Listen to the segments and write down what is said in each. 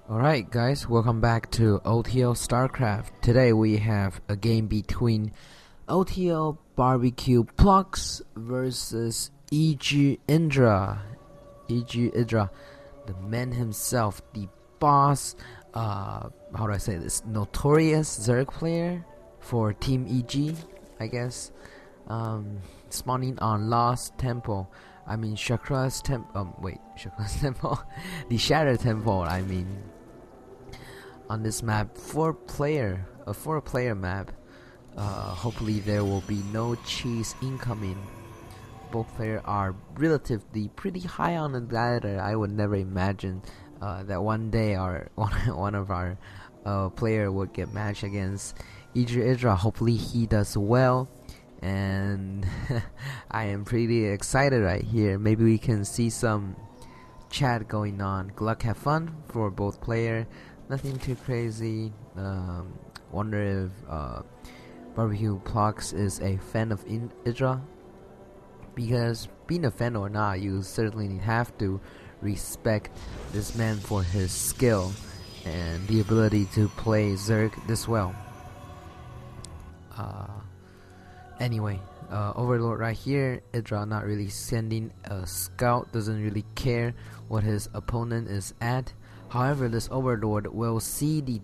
Alright guys, welcome back to oTLStarcraft. Today we have a game between oTLBBQplox versus Idra. Idra, the man himself, the boss, how do I say this, notorious Zerg player for Team EG, I guess. Spawning on Lost Temple. Chakra's Temple, Chakra's Temple, the Shattered Temple, on this map, a four-player map. Hopefully there will be no cheese incoming. Both players are relatively pretty high on the ladder. I would never imagine that one day one of our player would get matched against Idra. Hopefully he does well, and I am pretty excited right here. Maybe we can see some chat going on. Good luck, have fun for both players. Nothing too crazy. Wonder if BBQplox is a fan of Idra, because being a fan or not, you certainly have to respect this man for his skill and the ability to play Zerg this well. Anyway, Overlord right here. Idra not really sending a scout, doesn't really care what his opponent is at. However, this Overlord will see the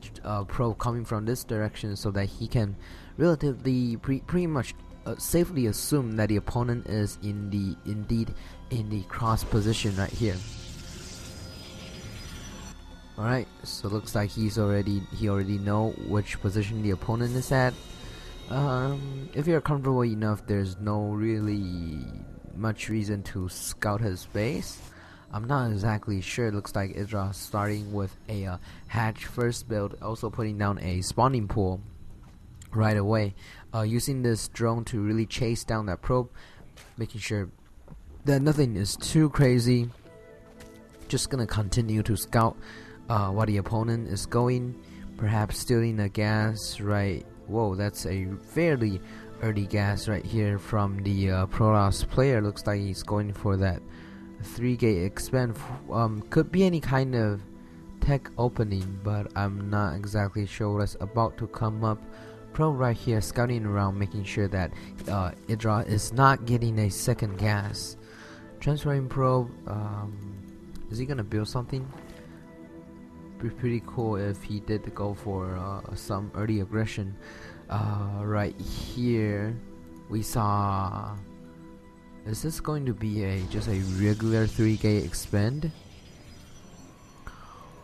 probe coming from this direction, so that he can relatively pretty much safely assume that the opponent is indeed in the cross position right here. Alright, so looks like he already know which position the opponent is at. If you're comfortable enough, there's no really much reason to scout his base. I'm not exactly sure. It looks like Idra starting with a hatch first build, also putting down a spawning pool right away, using this drone to really chase down that probe, making sure that nothing is too crazy. Just gonna continue to scout what the opponent is going, perhaps stealing a gas, right? Whoa, that's a fairly early gas right here from the Protoss player. Looks like he's going for that 3-gate expand. Could be any kind of tech opening, but I'm not exactly sure what's about to come up. Probe right here, scouting around, making sure that Idra is not getting a second gas. Transferring probe. Is he gonna build something? Be pretty cool if he did go for some early aggression. Right here, we saw. Is this going to be just a regular 3-gate expand?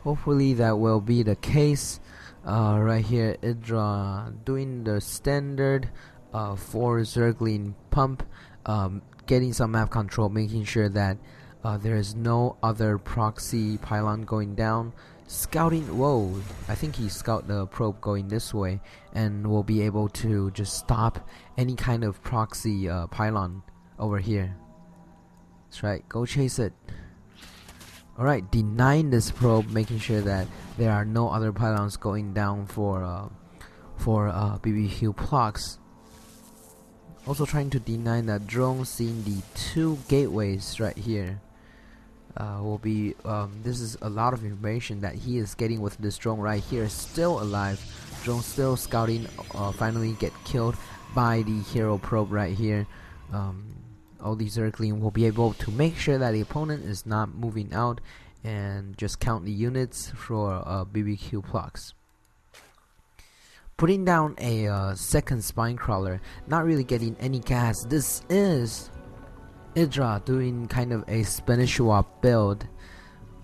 Hopefully that will be the case. Right here, Idra doing the standard 4 Zergling pump, getting some map control, making sure that there is no other proxy pylon going down. Scouting, whoa, I think he scout the probe going this way, and will be able to just stop any kind of proxy pylon over here. That's right, go chase it. Alright, denying this probe, making sure that there are no other pylons going down for BBQplox. Also trying to deny that drone, seeing the 2 gateways right here. This is a lot of information that he is getting with this drone right here. Still alive, drone still scouting, finally get killed by the hero probe right here. All these Zergling will be able to make sure that the opponent is not moving out, and just count the units for BBQplox. Putting down a second spine crawler, not really getting any gas. This is Idra doing kind of a Spanish swap build,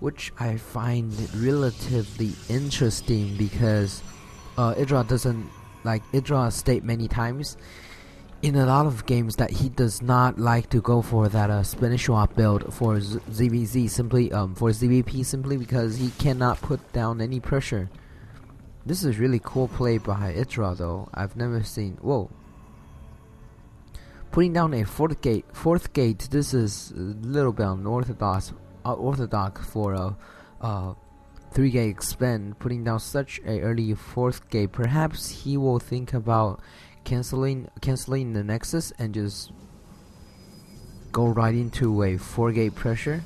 which I find relatively interesting, because Idra state many times in a lot of games that he does not like to go for that Spanish swap build for ZVZ, simply for ZVP, simply because he cannot put down any pressure. This is really cool play by Idra though. I've never seen. Whoa. Putting down a fourth gate. This is a little bit unorthodox for a 3-gate expand. Putting down such a early 4th gate. Perhaps he will think about canceling the Nexus and just go right into a 4-gate pressure.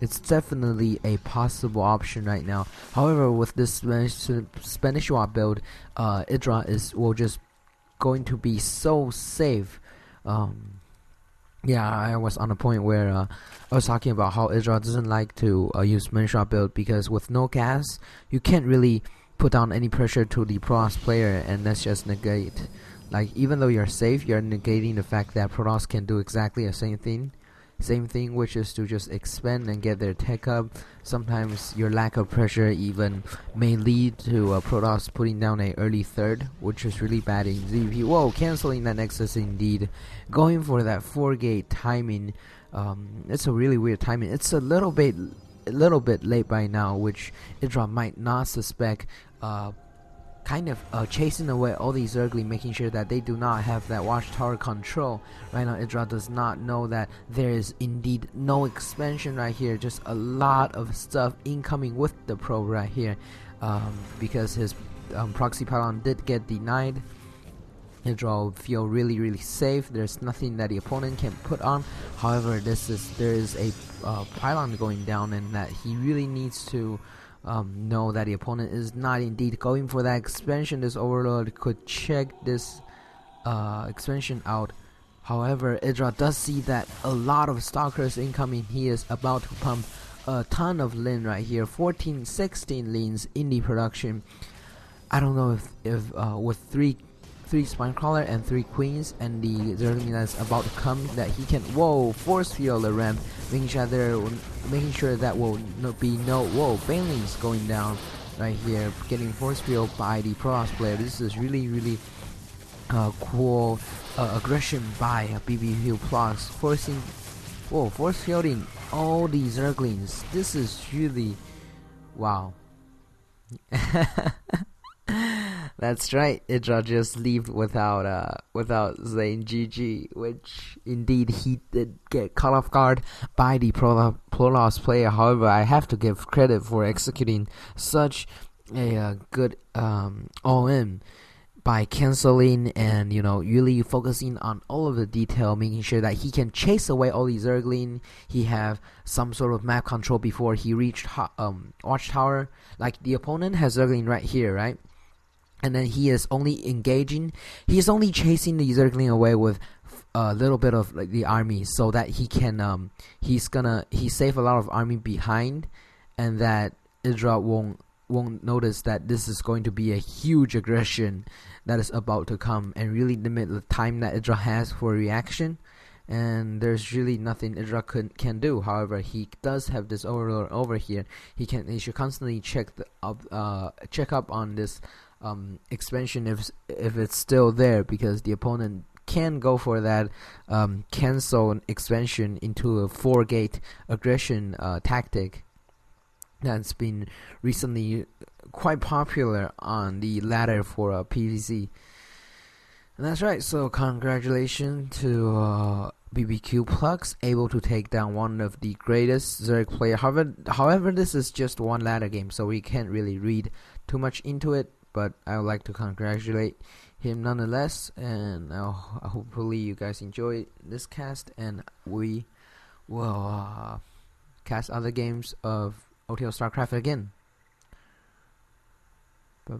it's definitely a possible option right now. However, with this Spanish WAP build, Idra will just going to be so safe. Yeah, I was on a point where I was talking about how Idra doesn't like to use Spanish build, because with no gas, you can't really put down any pressure to the Protoss player, and that's just negate. Like, even though you're safe, you're negating the fact that Protoss can do exactly the same thing, which is to just expand and get their tech up. Sometimes your lack of pressure even may lead to Protoss putting down a early third, which is really bad in ZVP. Whoa, canceling that Nexus indeed. Going for that 4-gate timing. It's a really weird timing. It's a little bit late by now, which Idra might not suspect. Kind of chasing away all these Zergling, making sure that they do not have that watchtower control. Right now, Idra does not know that there is indeed no expansion right here. Just a lot of stuff incoming with the probe right here, because his proxy pylon did get denied. Idra will feel really safe. There's nothing that the opponent can put on. However, there is a pylon going down, and that he really needs to know that the opponent is not indeed going for that expansion. This Overlord could check this expansion out. However, Idra does see that a lot of stalkers incoming. He is about to pump a ton of Lin right here. 16 Lins in the production. I don't know if with three Spinecrawler and 3 Queens and the Zergling that's about to come, that he can force field the ramp, making sure that will be no Banelings going down right here, getting force field by the Protoss player. This is really cool aggression by BBQplox, force fielding all these Zerglings. This is really wow. That's right, Idra just left without saying GG, which indeed he did get caught off guard by the Protoss player. However, I have to give credit for executing such a good all-in by canceling and really focusing on all of the detail, making sure that he can chase away all these Zergling. He have some sort of map control before he reached Watchtower. Like, the opponent has Zergling right here, right? And then he is only chasing the Zergling away with a little bit of the army, so that he can he save a lot of army behind, and that Idra won't notice that this is going to be a huge aggression that is about to come, and really limit the time that Idra has for reaction. And there's really nothing Idra can do. However, he does have this Overlord over here. He should constantly check up on this expansion if it's still there, because the opponent can go for that cancel expansion into a 4-gate aggression tactic that's been recently quite popular on the ladder for PvZ. And that's right, so congratulations to BBQplox, able to take down one of the greatest Zerg player. However, this is just one ladder game, so we can't really read too much into it, but I would like to congratulate him nonetheless. And hopefully you guys enjoy this cast, and we will cast other games of oTLStarcraft again. Bye.